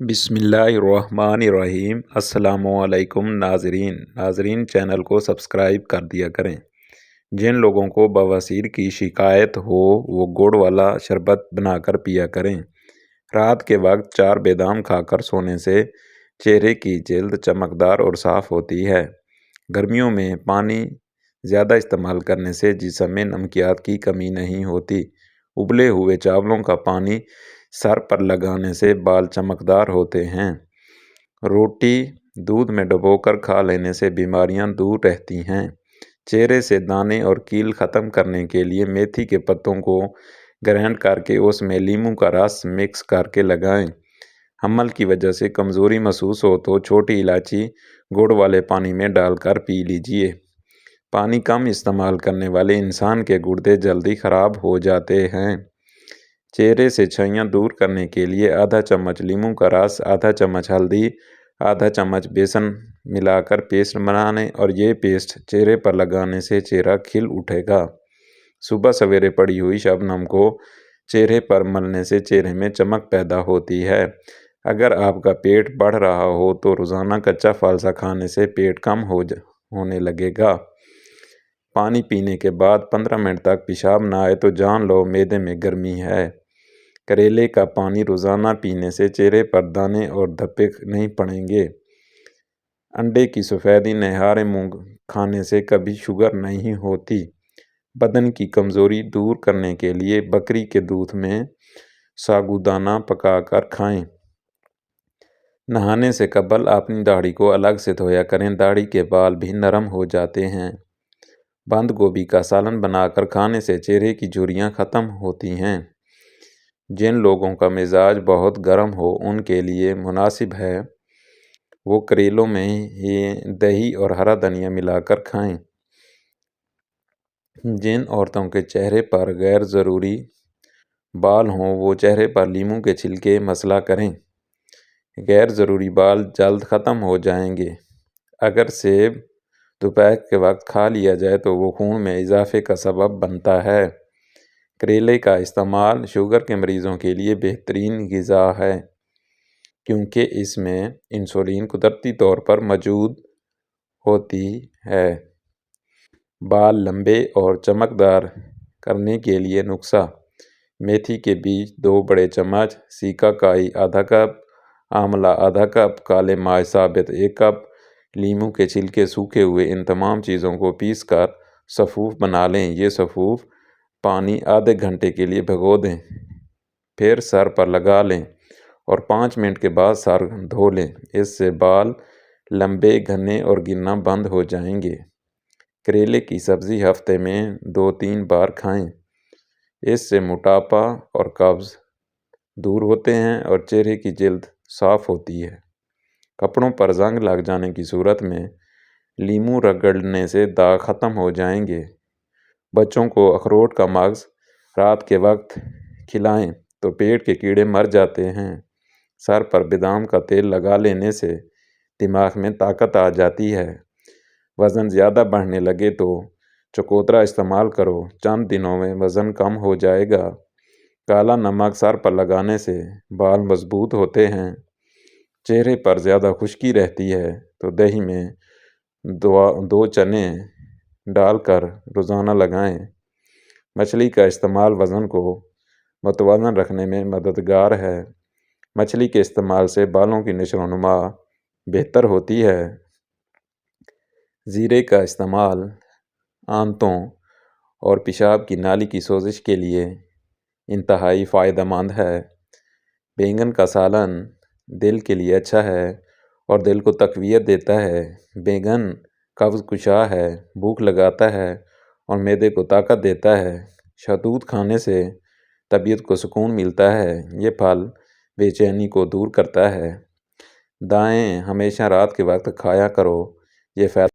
بسم اللہ الرحمن الرحیم۔ السلام علیکم ناظرین چینل کو سبسکرائب کر دیا کریں۔ جن لوگوں کو بواسیر کی شکایت ہو وہ گڑ والا شربت بنا کر پیا کریں۔ رات کے وقت 4 بادام کھا کر سونے سے چہرے کی جلد چمکدار اور صاف ہوتی ہے۔ گرمیوں میں پانی زیادہ استعمال کرنے سے جسم میں نمکیات کی کمی نہیں ہوتی۔ ابلے ہوئے چاولوں کا پانی سر پر لگانے سے بال چمکدار ہوتے ہیں۔ روٹی دودھ میں ڈبو کر کھا لینے سے بیماریاں دور رہتی ہیں۔ چہرے سے دانے اور کیل ختم کرنے کے لیے میتھی کے پتوں کو گرائنڈ کر کے اس میں لیموں کا رس مکس کر کے لگائیں۔ حمل کی وجہ سے کمزوری محسوس ہو تو چھوٹی الائچی گڑ والے پانی میں ڈال کر پی لیجیے۔ پانی کم استعمال کرنے والے انسان کے گردے جلدی خراب ہو جاتے ہیں۔ چہرے سے چھائیاں دور کرنے کے لیے آدھا چمچ لیموں کا رس، آدھا چمچ ہلدی، آدھا چمچ بیسن ملا کر پیسٹ بنا لیں اور یہ پیسٹ چہرے پر لگانے سے چہرہ کھل اٹھے گا۔ صبح سویرے پڑی ہوئی شبنم کو چہرے پر ملنے سے چہرے میں چمک پیدا ہوتی ہے۔ اگر آپ کا پیٹ بڑھ رہا ہو تو روزانہ کچا فالسا کھانے سے پیٹ کم ہونے لگے گا۔ پانی پینے کے بعد 15 منٹ تک پیشاب نہ آئے تو جان لو معدے میں گرمی ہے۔ کریلے کا پانی روزانہ پینے سے چہرے پر دانے اور دھبے نہیں پڑیں گے۔ انڈے کی سفیدی نہارے مونگ کھانے سے کبھی شوگر نہیں ہوتی۔ بدن کی کمزوری دور کرنے کے لیے بکری کے دودھ میں ساگودانہ پکا کر کھائیں۔ نہانے سے قبل اپنی داڑھی کو الگ سے دھویا کریں، داڑھی کے بال بھی نرم ہو جاتے ہیں۔ بند گوبھی کا سالن بنا کر کھانے سے چہرے کی جھریاں ختم ہوتی ہیں۔ جن لوگوں کا مزاج بہت گرم ہو ان کے لیے مناسب ہے وہ کریلوں میں ہی دہی اور ہرا دھنیا ملا کر کھائیں۔ جن عورتوں کے چہرے پر غیر ضروری بال ہوں وہ چہرے پر لیموں کے چھلکے مسلا کریں، غیر ضروری بال جلد ختم ہو جائیں گے۔ اگر سیب دوپہر کے وقت کھا لیا جائے تو وہ خون میں اضافے کا سبب بنتا ہے۔ کریلے کا استعمال شوگر کے مریضوں کے لیے بہترین غذا ہے کیونکہ اس میں انسولین قدرتی طور پر موجود ہوتی ہے۔ بال لمبے اور چمکدار کرنے کے لیے نسخہ: میتھی کے بیج 2 بڑے چمچ، سیکا کائی آدھا کپ، آملہ آدھا کپ، کالے مائی ثابت 1 کپ، لیموں کے چھلکے سوکھے ہوئے، ان تمام چیزوں کو پیس کر سفوف بنا لیں۔ یہ سفوف پانی آدھے گھنٹے کے لیے بھگو دیں، پھر سر پر لگا لیں اور 5 منٹ کے بعد سر دھو لیں۔ اس سے بال لمبے، گھنے اور گرنا بند ہو جائیں گے۔ کریلے کی سبزی ہفتے میں 2-3 بار کھائیں۔ اس سے موٹاپا اور قبض دور ہوتے ہیں اور چہرے کی جلد صاف ہوتی ہے۔ کپڑوں پر زنگ لگ جانے کی صورت میں لیموں رگڑنے سے داغ ختم ہو جائیں گے۔ بچوں کو اخروٹ کا مغز رات کے وقت کھلائیں تو پیٹ کے کیڑے مر جاتے ہیں۔ سر پر بادام کا تیل لگا لینے سے دماغ میں طاقت آ جاتی ہے۔ وزن زیادہ بڑھنے لگے تو چکوترا استعمال کرو، چند دنوں میں وزن کم ہو جائے گا۔ کالا نمک سر پر لگانے سے بال مضبوط ہوتے ہیں۔ چہرے پر زیادہ خشکی رہتی ہے تو دہی میں 2 چنے ڈال کر روزانہ لگائیں۔ مچھلی کا استعمال وزن کو متوازن رکھنے میں مددگار ہے۔ مچھلی کے استعمال سے بالوں کی نشو و نما بہتر ہوتی ہے۔ زیرے کا استعمال آنتوں اور پیشاب کی نالی کی سوزش کے لیے انتہائی فائدہ مند ہے۔ بینگن کا سالن دل کے لیے اچھا ہے اور دل کو تقویت دیتا ہے۔ بینگن قبض کشا ہے، بھوک لگاتا ہے اور معدے کو طاقت دیتا ہے۔ شہتوت کھانے سے طبیعت کو سکون ملتا ہے۔ یہ پھل بے چینی کو دور کرتا ہے۔ دائیں ہمیشہ رات کے وقت کھایا کرو، یہ فائدہ